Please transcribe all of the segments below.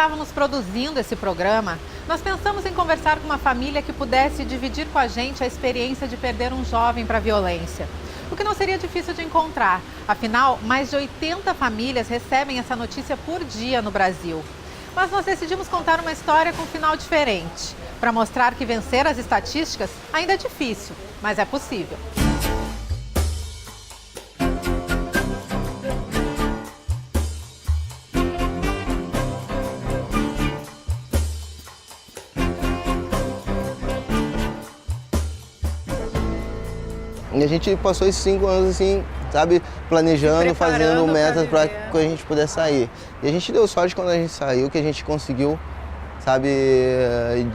estávamos produzindo esse programa, nós pensamos em conversar com uma família que pudesse dividir com a gente a experiência de perder um jovem para a violência. O que não seria difícil de encontrar. Afinal, mais de 80 famílias recebem essa notícia por dia no Brasil. Mas nós decidimos contar uma história com um final diferente, para mostrar que vencer as estatísticas ainda é difícil, mas é possível. E a gente passou esses 5 anos assim, sabe, planejando, fazendo metas para que a gente pudesse sair. E a gente deu sorte quando a gente saiu, que a gente conseguiu, sabe,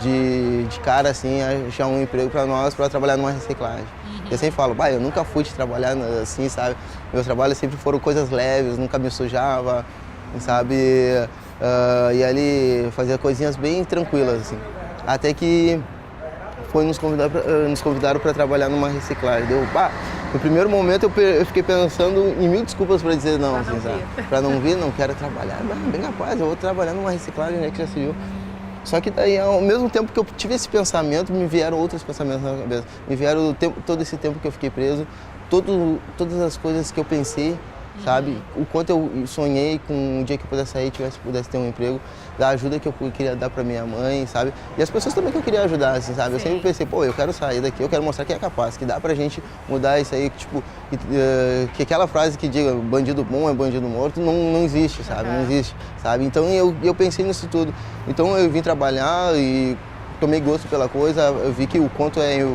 de cara assim, achar um emprego para nós, para trabalhar numa reciclagem. Eu sempre falo, eu nunca fui de trabalhar assim, sabe, meu trabalho sempre foram coisas leves, nunca me sujava, sabe, e ali fazia coisinhas bem tranquilas, assim. Até que nos convidaram para trabalhar numa reciclagem. No primeiro momento eu fiquei pensando em 1000 desculpas para dizer não, assim, sabe? Para não vir, não quero trabalhar. Bem capaz, eu vou trabalhar numa reciclagem, né, que já se viu. Só que daí, ao mesmo tempo que eu tive esse pensamento, me vieram outros pensamentos na cabeça. Me vieram todo esse tempo que eu fiquei preso, todas as coisas que eu pensei, sabe? O quanto eu sonhei com o dia que eu pudesse sair, pudesse ter um emprego, da ajuda que eu queria dar para minha mãe, sabe? E as pessoas também que eu queria ajudar, assim, sabe? Eu sempre pensei, eu quero sair daqui, eu quero mostrar que é capaz, que dá pra gente mudar isso aí, que aquela frase que diga bandido bom é bandido morto, não existe, sabe? Não existe, sabe? Então eu pensei nisso tudo. Então eu vim trabalhar e tomei gosto pela coisa, eu vi que o quanto é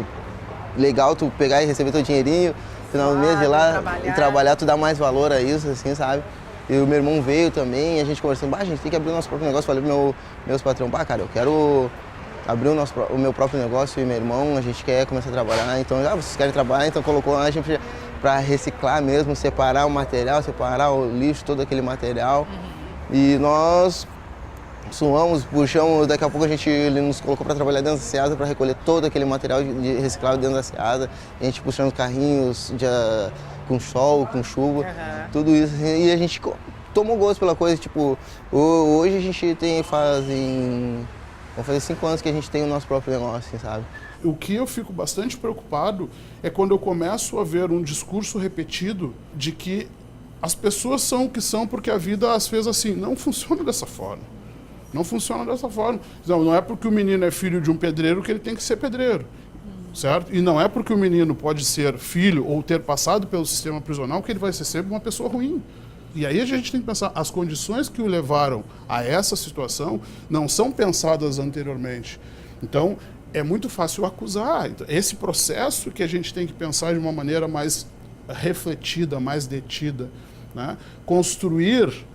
legal tu pegar e receber teu dinheirinho, final do mês ir lá e trabalhar, tu dá mais valor a isso, assim, sabe? E o meu irmão veio também, a gente conversando, a gente tem que abrir o nosso próprio negócio. Falei pro meus patrão, cara, eu quero abrir o meu próprio negócio e meu irmão, a gente quer começar a trabalhar, então, vocês querem trabalhar, então colocou a gente para reciclar mesmo, separar o material, separar o lixo, todo aquele material. E nós suamos, puxamos, daqui a pouco ele nos colocou para trabalhar dentro da Ceasa, para recolher todo aquele material de reciclado dentro da Ceasa. A gente puxando carrinhos com sol, com chuva, tudo isso. E a gente tomou gosto pela coisa, hoje a gente vão fazer 5 anos que a gente tem o nosso próprio negócio, assim, sabe? O que eu fico bastante preocupado é quando eu começo a ver um discurso repetido de que as pessoas são o que são porque a vida as fez assim. Não funciona dessa forma. Não funciona dessa forma. Não é porque o menino é filho de um pedreiro que ele tem que ser pedreiro, certo? E não é porque o menino pode ser filho ou ter passado pelo sistema prisional que ele vai ser sempre uma pessoa ruim. E aí a gente tem que pensar, as condições que o levaram a essa situação não são pensadas anteriormente. Então, é muito fácil acusar. Esse processo que a gente tem que pensar de uma maneira mais refletida, mais detida, né? Construir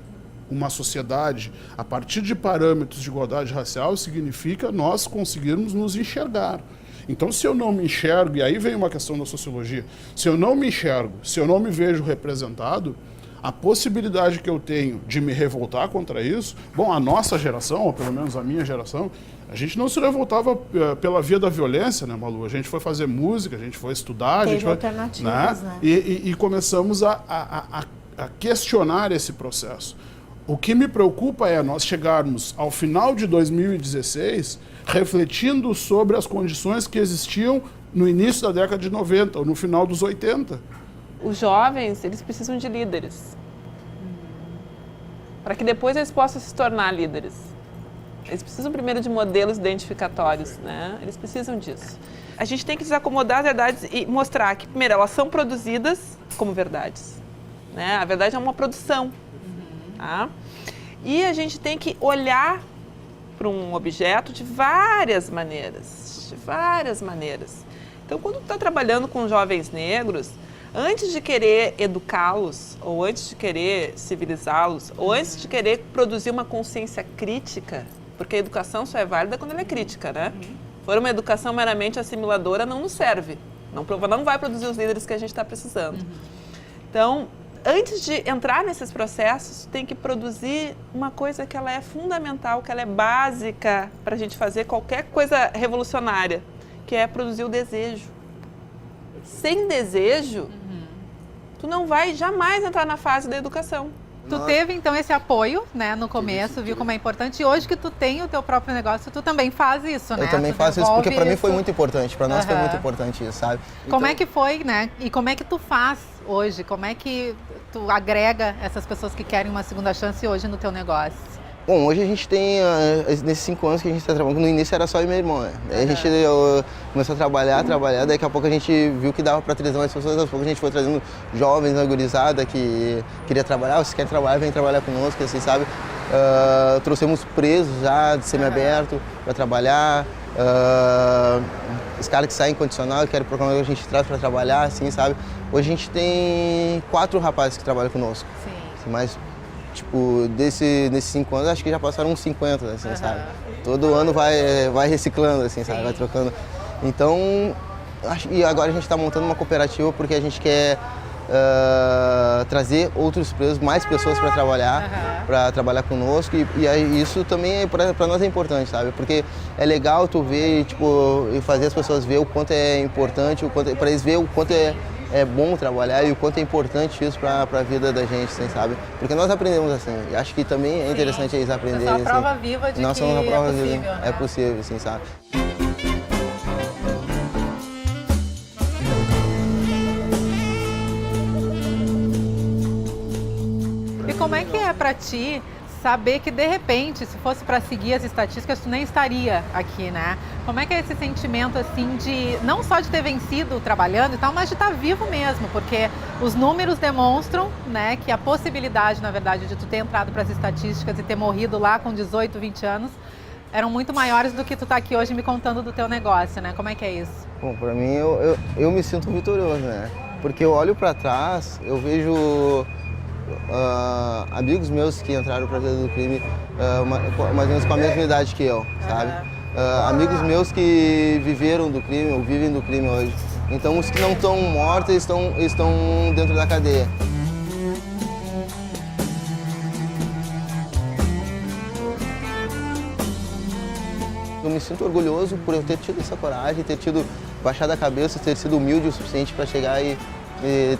uma sociedade a partir de parâmetros de igualdade racial significa nós conseguirmos nos enxergar. Então, se eu não me enxergo, e aí vem uma questão da sociologia, se eu não me enxergo, se eu não me vejo representado, a possibilidade que eu tenho de me revoltar contra isso, a nossa geração, ou pelo menos a minha geração, a gente não se revoltava pela via da violência, né, Malu? A gente foi fazer música, a gente foi estudar, a gente foi, alternativas, né? E começamos a questionar esse processo. O que me preocupa é nós chegarmos ao final de 2016 refletindo sobre as condições que existiam no início da década de 90 ou no final dos 80. Os jovens, eles precisam de líderes. Para que depois eles possam se tornar líderes. Eles precisam primeiro de modelos identificatórios, né? Eles precisam disso. A gente tem que desacomodar as verdades e mostrar que, primeiro, elas são produzidas como verdades, né? A verdade é uma produção. Tá? E a gente tem que olhar para um objeto de várias maneiras. Então, quando tu está trabalhando com jovens negros, antes de querer educá-los, ou antes de querer civilizá-los, ou antes de querer produzir uma consciência crítica, porque a educação só é válida quando ela é crítica, né? For uma educação meramente assimiladora, não nos serve. Não vai produzir os líderes que a gente está precisando. Então, antes de entrar nesses processos, tem que produzir uma coisa que ela é fundamental, que ela é básica para a gente fazer qualquer coisa revolucionária, que é produzir o desejo. Sem desejo, tu não vai jamais entrar na fase da educação. Tu teve, então, esse apoio, né, no começo, viu como é importante. E hoje que tu tem o teu próprio negócio, tu também faz isso, né? Eu também Tu faço isso porque para mim desenvolve foi isso. muito importante, para nós foi muito importante isso, sabe? Como Então, é que foi, né? E como é que tu faz hoje? Como é que tu agrega essas pessoas que querem uma segunda chance hoje no teu negócio? Bom, hoje a gente tem, nesses 5 anos que a gente está trabalhando, no início era só eu e meu irmão, né? Daí a gente começou a trabalhar, daqui a pouco a gente viu que dava para trazer mais pessoas, daqui a pouco a gente foi trazendo jovens, né, gurizada, que queria trabalhar, se quer trabalhar, vem trabalhar conosco, assim, sabe? Trouxemos presos já, de semiaberto, para trabalhar, os caras que saem incondicional, que querem programar, a gente traz para trabalhar, assim, sabe? Hoje a gente tem 4 rapazes que trabalham conosco. Sim. Assim, mas tipo, nesses 5 anos, acho que já passaram uns 50, assim, sabe? Todo ano vai reciclando, assim, sabe? Vai trocando. Então, e agora a gente está montando uma cooperativa porque a gente quer trazer outros presos, mais pessoas para trabalhar conosco. E aí isso também para nós é importante, sabe? Porque é legal tu ver, tipo, e fazer as pessoas ver o quanto é importante, para eles ver o quanto é bom trabalhar e o quanto é importante isso para a vida da gente, assim, sabe? Porque nós aprendemos assim, e acho que também é interessante eles aprenderem. Nós somos a prova assim. viva de Nós que somos a prova é possível, viva, né? é possível, assim, sabe? E como é que é pra ti saber que, de repente, se fosse para seguir as estatísticas, tu nem estaria aqui, né? Como é que é esse sentimento, assim, de não só de ter vencido trabalhando e tal, mas de estar vivo mesmo? Porque os números demonstram, né, que a possibilidade, na verdade, de tu ter entrado para as estatísticas e ter morrido lá com 18, 20 anos eram muito maiores do que tu tá aqui hoje me contando do teu negócio, né? Como é que é isso? Bom, para mim, eu me sinto vitorioso, né? Porque eu olho para trás, eu vejo amigos meus que entraram para a vida do crime, mais ou menos com a mesma idade que eu, sabe? Amigos meus que viveram do crime ou vivem do crime hoje. Então, os que não estão mortos estão dentro da cadeia. Eu me sinto orgulhoso por eu ter tido essa coragem, ter tido baixado a cabeça, ter sido humilde o suficiente para chegar e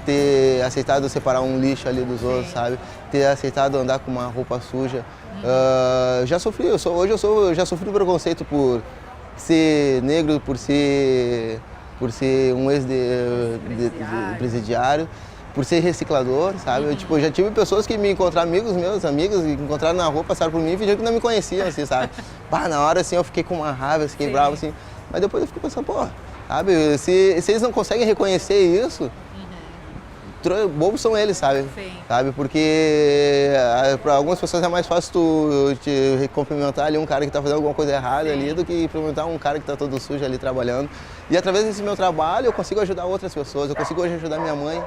ter aceitado separar um lixo ali dos outros, sabe? Ter aceitado andar com uma roupa suja. Já sofri, eu já sofri preconceito por ser negro, por ser um ex-presidiário, por ser reciclador, sabe? Eu já tive pessoas que me encontraram, amigos meus, amigas, que encontraram na rua, passaram por mim e fingiram que não me conheciam, assim, sabe? Na hora, assim, eu fiquei com uma raiva, fiquei bravo, assim. Mas depois eu fiquei pensando, pô, sabe? Se eles não conseguem reconhecer isso, bobos são eles, sabe? Sim. Sabe? Porque para algumas pessoas é mais fácil tu te cumprimentar ali um cara que está fazendo alguma coisa errada ali do que cumprimentar um cara que está todo sujo ali trabalhando. E através desse meu trabalho eu consigo ajudar outras pessoas, eu consigo hoje ajudar minha mãe.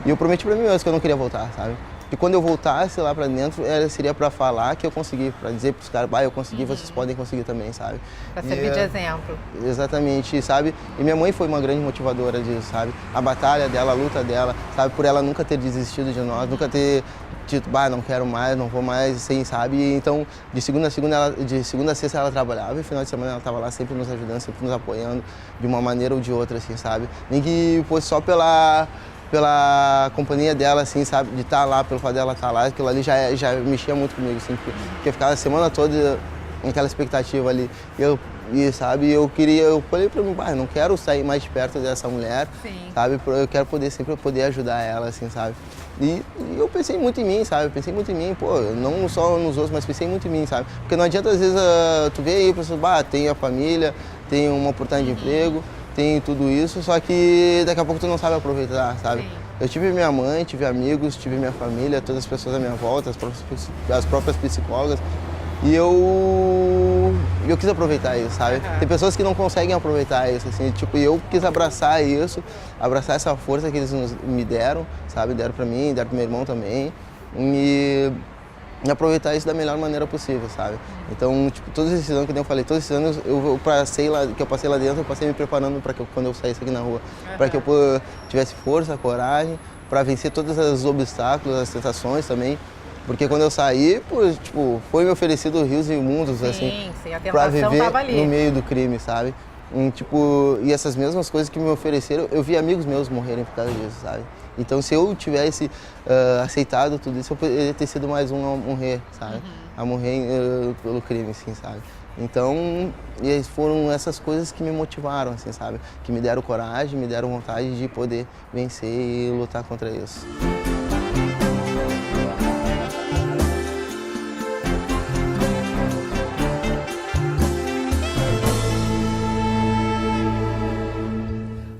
E eu prometi pra mim mesmo que eu não queria voltar, sabe? E quando eu voltasse lá pra dentro, seria pra falar que eu consegui, pra dizer pros caras, eu consegui, vocês podem conseguir também, sabe? Pra servir de exemplo. Exatamente, sabe? E minha mãe foi uma grande motivadora disso, sabe? A batalha dela, a luta dela, sabe? Por ela nunca ter desistido de nós, nunca ter dito, não quero mais, não vou mais, assim, sabe? E então, de segunda a sexta ela trabalhava e final de semana ela estava lá sempre nos ajudando, sempre nos apoiando, de uma maneira ou de outra, assim, sabe? Nem que fosse só pela companhia dela, assim, sabe, de estar lá, pelo fato dela estar lá, aquilo ali já mexia muito comigo, assim, porque eu ficava a semana toda naquela expectativa ali. Eu falei pra mim, não quero sair mais de perto dessa mulher, sabe, eu quero sempre poder ajudar ela, assim, sabe. E eu pensei muito em mim, sabe, não só nos outros, mas pensei muito em mim, sabe, porque não adianta às vezes tu vê aí, pessoas, tem a família, tem uma oportunidade de emprego, tem tudo isso, só que daqui a pouco tu não sabe aproveitar, sabe? Sim. Eu tive minha mãe, tive amigos, tive minha família, todas as pessoas à minha volta, as próprias psicólogas, e eu quis aproveitar isso, sabe? Tem pessoas que não conseguem aproveitar isso, assim, e eu quis abraçar isso, abraçar essa força que eles me deram, sabe? Deram pra mim, deram pro meu irmão também, e aproveitar isso da melhor maneira possível, sabe? Então, tipo, todos esses anos, que eu falei, todos esses anos eu passei lá dentro, eu passei me preparando para que quando eu saísse aqui na rua, para que eu tivesse força, coragem, para vencer todos os obstáculos, as tentações também. Porque quando eu saí, tipo, foi me oferecido rios e mundos, assim, para viver no meio do crime, sabe? E essas mesmas coisas que me ofereceram, eu vi amigos meus morrerem por causa disso, sabe? Então, se eu tivesse aceitado tudo isso, eu poderia ter sido mais um a morrer, sabe? A morrer pelo crime, assim, sabe? Então, foram essas coisas que me motivaram, assim, sabe? Que me deram coragem, me deram vontade de poder vencer e lutar contra isso.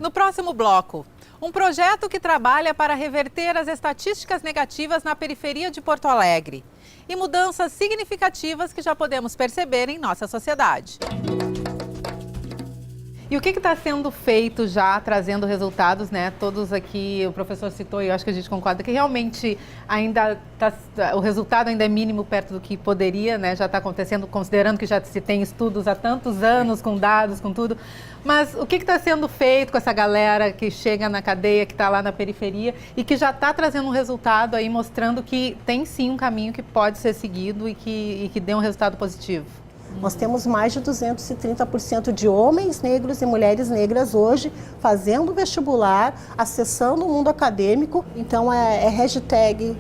No próximo bloco, um projeto que trabalha para reverter as estatísticas negativas na periferia de Porto Alegre e mudanças significativas que já podemos perceber em nossa sociedade. E o que está sendo feito já, trazendo resultados, né? Todos aqui, o professor citou e eu acho que a gente concorda que realmente ainda o resultado ainda é mínimo perto do que poderia, né? Já está acontecendo, considerando que já se tem estudos há tantos anos, com dados, com tudo. Mas o que está sendo feito com essa galera que chega na cadeia, que está lá na periferia e que já está trazendo um resultado aí, mostrando que tem sim um caminho que pode ser seguido e que dê um resultado positivo? Nós temos mais de 230% de homens negros e mulheres negras hoje fazendo vestibular, acessando o mundo acadêmico. Então é hashtag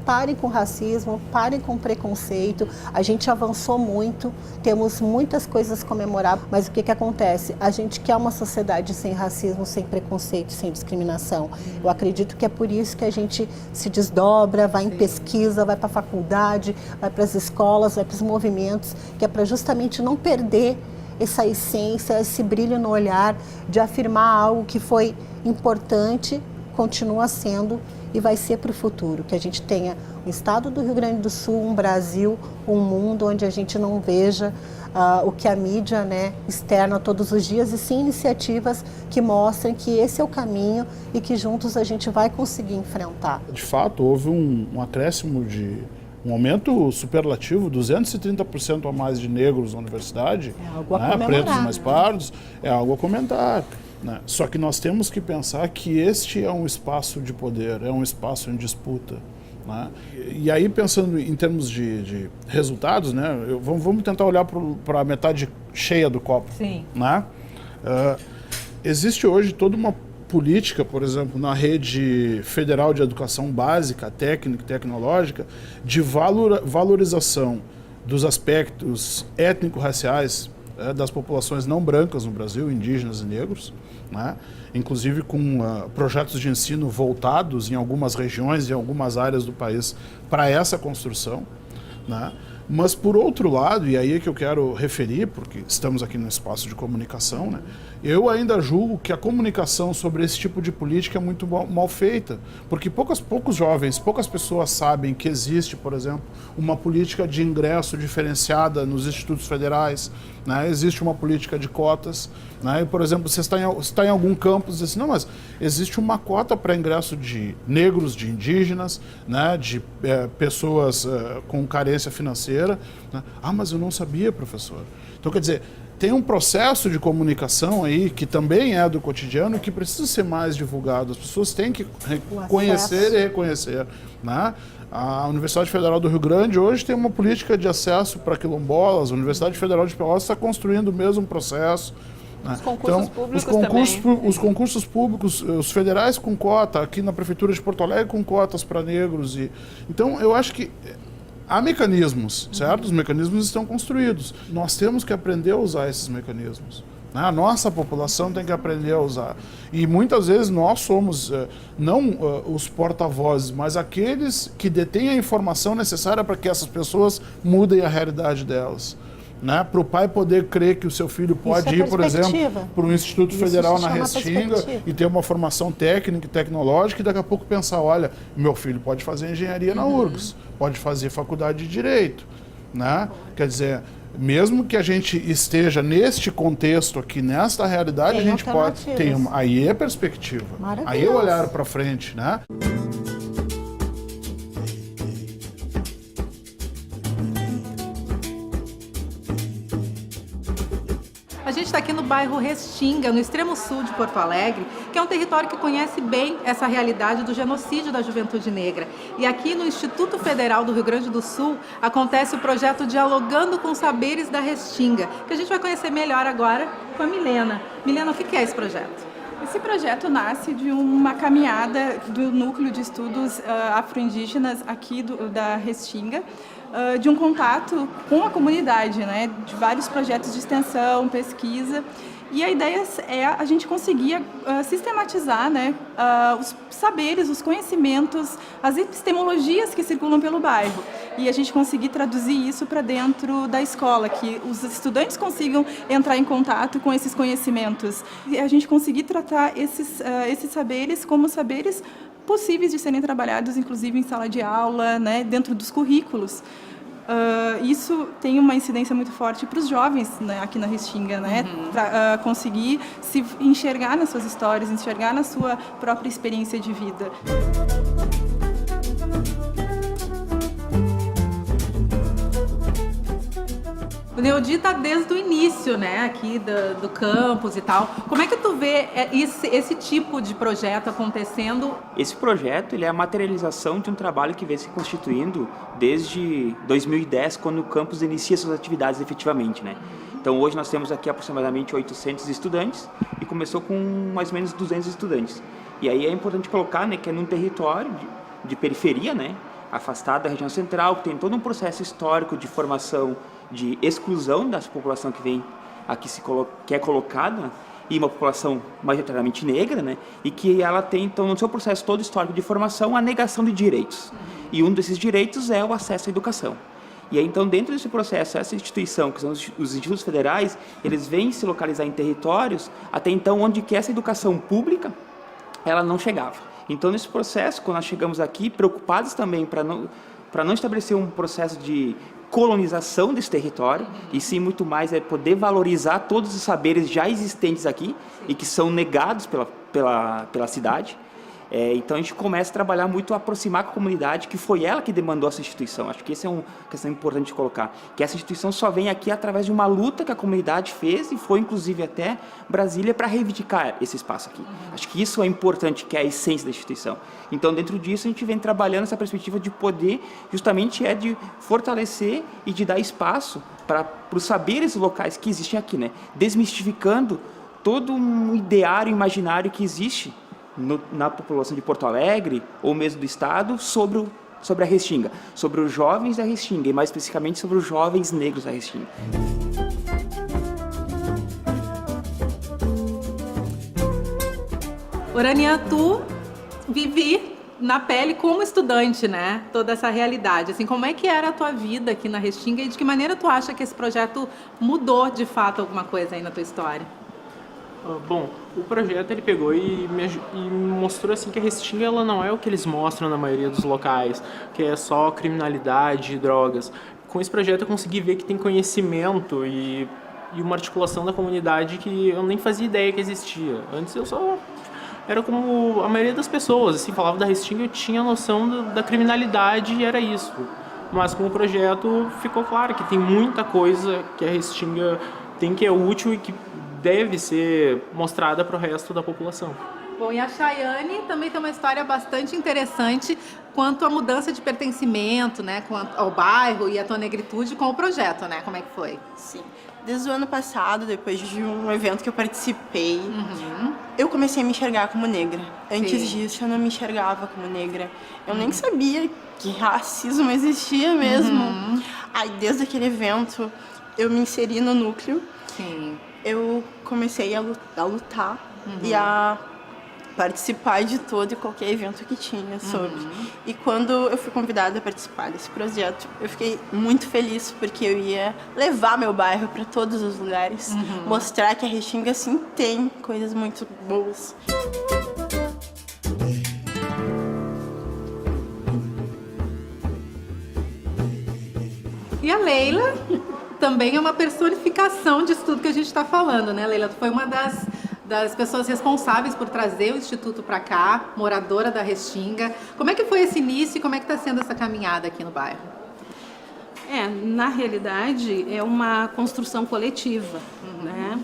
parem com racismo, parem com preconceito. A gente avançou muito, temos muitas coisas a comemorar, mas o que acontece? A gente quer uma sociedade sem racismo, sem preconceito, sem discriminação. Eu acredito que é por isso que a gente se desdobra, vai em pesquisa, vai para a faculdade, vai para as escolas, vai para os movimentos, que é para justamente não perder essa essência, esse brilho no olhar de afirmar algo que foi importante, continua sendo e vai ser para o futuro, que a gente tenha um estado do Rio Grande do Sul, um Brasil, um mundo onde a gente não veja o que a mídia, né, externa todos os dias, e sim iniciativas que mostrem que esse é o caminho e que juntos a gente vai conseguir enfrentar. De fato, houve um acréscimo um aumento superlativo, 230% a mais de negros na universidade, é algo a comemorar, pretos mais pardos, é algo a comentar. Né? Só que nós temos que pensar que este é um espaço de poder, é um espaço em disputa. Né? E aí, pensando em termos de resultados, né, vamos tentar olhar para a metade cheia do copo. Sim. Né? Existe hoje toda uma política, por exemplo, na rede federal de educação básica, técnica e tecnológica, de valorização dos aspectos étnico-raciais das populações não brancas no Brasil, indígenas e negros, né? Inclusive com projetos de ensino voltados em algumas regiões e algumas áreas do país para essa construção, né? Mas, por outro lado, e aí é que eu quero referir, porque estamos aqui no espaço de comunicação, né? Eu ainda julgo que a comunicação sobre esse tipo de política é muito mal feita, porque poucos jovens, poucas pessoas sabem que existe, por exemplo, uma política de ingresso diferenciada nos institutos federais, né? Existe uma política de cotas, né? E, por exemplo, você está em algum campus e diz assim, não, mas existe uma cota para ingresso de negros, de indígenas, né? De pessoas com carência financeira. Né? Ah, mas eu não sabia, professor. Então, quer dizer, tem um processo de comunicação aí que também é do cotidiano que precisa ser mais divulgado. As pessoas têm que conhecer e reconhecer. Né? A Universidade Federal do Rio Grande hoje tem uma política de acesso para quilombolas. A Universidade Federal de Pelotas está construindo o mesmo processo. Os concursos públicos os concursos públicos, os federais com cota, aqui na Prefeitura de Porto Alegre com cotas para negros. Então, eu acho que há mecanismos, certo? Os mecanismos estão construídos. Nós temos que aprender a usar esses mecanismos. Né? A nossa população tem que aprender a usar. E muitas vezes nós somos, não os porta-vozes, mas aqueles que detêm a informação necessária para que essas pessoas mudem a realidade delas. Né? Para o pai poder crer que o seu filho pode ir, por exemplo, para um Instituto Federal na Restinga e ter uma formação técnica e tecnológica e daqui a pouco pensar, olha, meu filho pode fazer engenharia na URGS, pode fazer faculdade de Direito. Né? Quer dizer, mesmo que a gente esteja neste contexto aqui, nesta realidade, a gente pode... Aí é perspectiva, aí é olhar para frente. Né? A gente está aqui no bairro Restinga, no extremo sul de Porto Alegre, que é um território que conhece bem essa realidade do genocídio da juventude negra. E aqui no Instituto Federal do Rio Grande do Sul acontece o projeto Dialogando com Saberes da Restinga, que a gente vai conhecer melhor agora com a Milena. Milena, o que é esse projeto? Esse projeto nasce de uma caminhada do Núcleo de Estudos Afro-Indígenas aqui da Restinga, de um contato com a comunidade, né, de vários projetos de extensão, pesquisa. E a ideia é a gente conseguir sistematizar, né, os saberes, os conhecimentos, as epistemologias que circulam pelo bairro. E a gente conseguir traduzir isso para dentro da escola, que os estudantes consigam entrar em contato com esses conhecimentos. E a gente conseguir tratar esses saberes como saberes possíveis de serem trabalhados, inclusive em sala de aula, né, dentro dos currículos. Isso tem uma incidência muito forte para os jovens, né, aqui na Restinga, né, para conseguir se enxergar nas suas histórias, enxergar na sua própria experiência de vida. O Neudi está desde o início, né, aqui do campus e tal. Como é que tu vê esse tipo de projeto acontecendo? Esse projeto ele é a materialização de um trabalho que vem se constituindo desde 2010, quando o campus inicia suas atividades efetivamente, né? Então hoje nós temos aqui aproximadamente 800 estudantes e começou com mais ou menos 200 estudantes. E aí é importante colocar, né, que é num território de periferia, né, afastado da região central, que tem todo um processo histórico de formação, de exclusão da população que vem aqui que é colocada, e uma população majoritariamente negra, né, e que ela tem, então, no seu processo todo histórico de formação, a negação de direitos. E um desses direitos é o acesso à educação. E aí, então, dentro desse processo, essa instituição, que são os institutos federais, eles vêm se localizar em territórios, até então, onde que essa educação pública, ela não chegava. Então, nesse processo, quando nós chegamos aqui, preocupados também para não estabelecer um processo de colonização desse território, e sim muito mais é poder valorizar todos os saberes já existentes aqui e que são negados pela cidade. Então a gente começa a trabalhar muito, a aproximar com a comunidade, que foi ela que demandou essa instituição. Acho que essa é uma questão importante de colocar, que essa instituição só vem aqui através de uma luta que a comunidade fez e foi inclusive até Brasília para reivindicar esse espaço aqui. Acho que isso é importante, que é a essência da instituição. Então dentro disso a gente vem trabalhando essa perspectiva de poder, justamente de fortalecer e de dar espaço para os saberes locais que existem aqui, né? Desmistificando todo um ideário imaginário que existe na população de Porto Alegre, ou mesmo do estado, sobre a Restinga, sobre os jovens da Restinga, e mais especificamente sobre os jovens negros da Restinga. Orania, tu vivi na pele como estudante, né? Toda essa realidade. Assim, como é que era a tua vida aqui na Restinga e de que maneira tu acha que esse projeto mudou de fato alguma coisa aí na tua história? Bom, o projeto ele pegou e mostrou assim que a Restinga ela não é o que eles mostram na maioria dos locais, que é só criminalidade e drogas. Com esse projeto eu consegui ver que tem conhecimento e uma articulação da comunidade que eu nem fazia ideia que existia. Antes eu só era como a maioria das pessoas, assim, falava da Restinga, eu tinha noção da criminalidade e era isso. Mas com o projeto ficou claro que tem muita coisa que a Restinga tem que é útil e que deve ser mostrada para o resto da população. Bom, e a Chayane também tem uma história bastante interessante quanto à mudança de pertencimento, né, quanto ao bairro e à tua negritude com o projeto, né? Como é que foi? Sim. Desde o ano passado, depois de um evento que eu participei, eu comecei a me enxergar como negra. Antes disso, eu não me enxergava como negra. Eu nem sabia que racismo existia mesmo. Aí, desde aquele evento, eu me inseri no núcleo. Sim. Eu comecei a lutar e a participar de todo e qualquer evento que tinha sobre. E quando eu fui convidada a participar desse projeto, eu fiquei muito feliz porque eu ia levar meu bairro para todos os lugares, mostrar que a Restinga sim tem coisas muito boas. E a Leila também é uma personificação disso tudo que a gente está falando, né, Leila? Tu foi uma das pessoas responsáveis por trazer o Instituto para cá, moradora da Restinga. Como é que foi esse início e como é que está sendo essa caminhada aqui no bairro? Na realidade, é uma construção coletiva, né?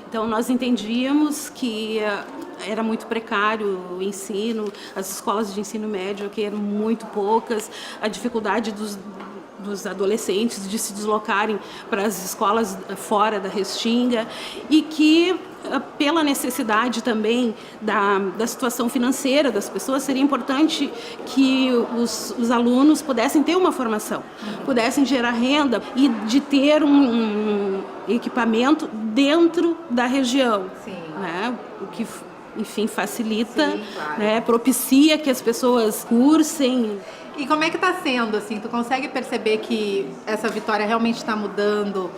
Então, nós entendíamos que era muito precário o ensino, as escolas de ensino médio que eram muito poucas, a dificuldade dos adolescentes de se deslocarem para as escolas fora da Restinga e que, pela necessidade também da situação financeira das pessoas, seria importante que os alunos pudessem ter uma formação, pudessem gerar renda e de ter um equipamento dentro da região, né? O que, enfim, facilita, claro, né? Propicia que as pessoas cursem. E como é que está sendo, assim? Tu consegue perceber que essa vitória realmente está mudando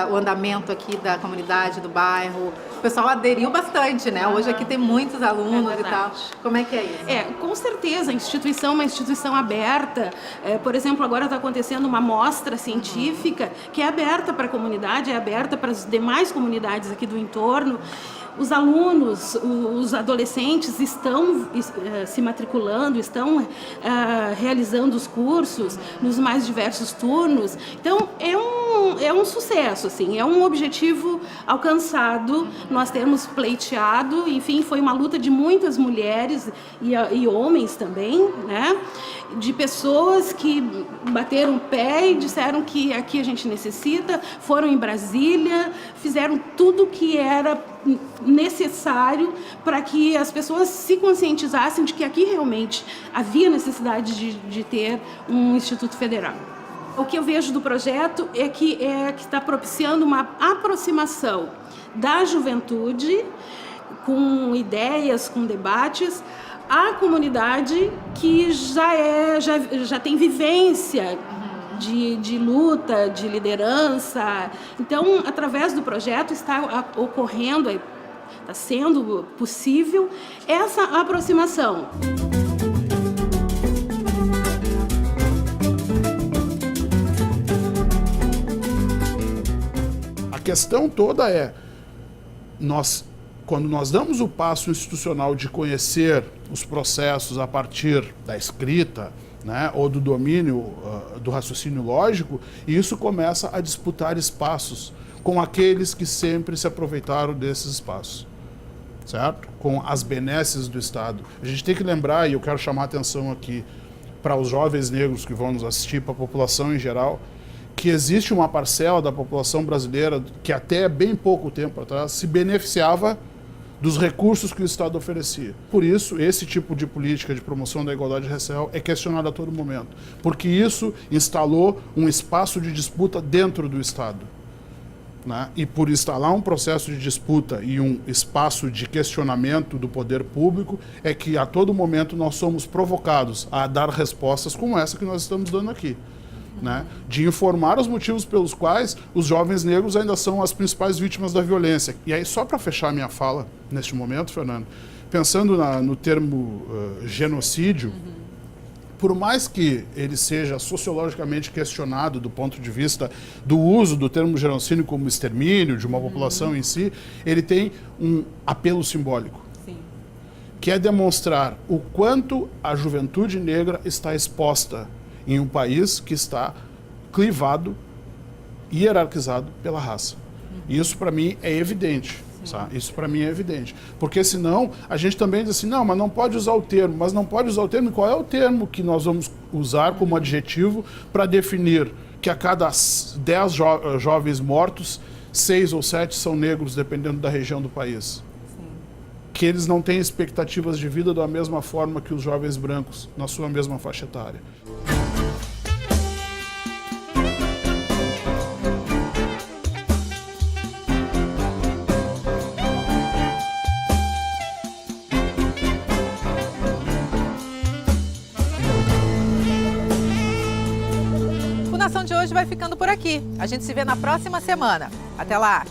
o andamento aqui da comunidade, do bairro? O pessoal aderiu bastante, né? Hoje aqui tem muitos alunos e tal. Como é que é isso? Com certeza, a instituição é uma instituição aberta. Por exemplo, agora está acontecendo uma mostra científica que é aberta para a comunidade, é aberta para as demais comunidades aqui do entorno. Os alunos, os adolescentes estão se matriculando, estão realizando os cursos nos mais diversos turnos. Então, é um sucesso, assim, é um objetivo alcançado. Nós temos pleiteado, enfim, foi uma luta de muitas mulheres e homens também, né? De pessoas que bateram o pé e disseram que aqui a gente necessita, foram em Brasília, fizeram tudo o que era necessário para que as pessoas se conscientizassem de que aqui realmente havia necessidade de ter um Instituto Federal. O que eu vejo do projeto é que está propiciando uma aproximação da juventude com ideias, com debates, à comunidade que já tem vivência de luta, de liderança. Então, através do projeto está ocorrendo, está sendo possível essa aproximação. A questão toda é, quando nós damos o passo institucional de conhecer os processos a partir da escrita, né, ou do domínio do raciocínio lógico, isso começa a disputar espaços com aqueles que sempre se aproveitaram desses espaços, certo? Com as benesses do Estado. A gente tem que lembrar, e eu quero chamar a atenção aqui para os jovens negros que vão nos assistir, para a população em geral, que existe uma parcela da população brasileira que até bem pouco tempo atrás se beneficiava dos recursos que o Estado oferecia. Por isso, esse tipo de política de promoção da igualdade racial é questionado a todo momento, porque isso instalou um espaço de disputa dentro do Estado, né? E por instalar um processo de disputa e um espaço de questionamento do poder público, é que a todo momento nós somos provocados a dar respostas como essa que nós estamos dando aqui, né? De informar os motivos pelos quais os jovens negros ainda são as principais vítimas da violência. E aí, só para fechar minha fala neste momento, Fernando, pensando no termo genocídio, por mais que ele seja sociologicamente questionado do ponto de vista do uso do termo genocídio como extermínio de uma população em si, ele tem um apelo simbólico. Sim. Que é demonstrar o quanto a juventude negra está exposta em um país que está clivado, hierarquizado pela raça. Isso para mim é evidente. Sabe? Isso para mim é evidente. Porque senão a gente também diz assim, não, mas não pode usar o termo. Mas não pode usar o termo. E qual é o termo que nós vamos usar como adjetivo para definir que a cada 10 jovens mortos, 6 ou 7 são negros, dependendo da região do país? Que eles não têm expectativas de vida da mesma forma que os jovens brancos na sua mesma faixa etária. O Nação de hoje vai ficando por aqui. A gente se vê na próxima semana. Até lá!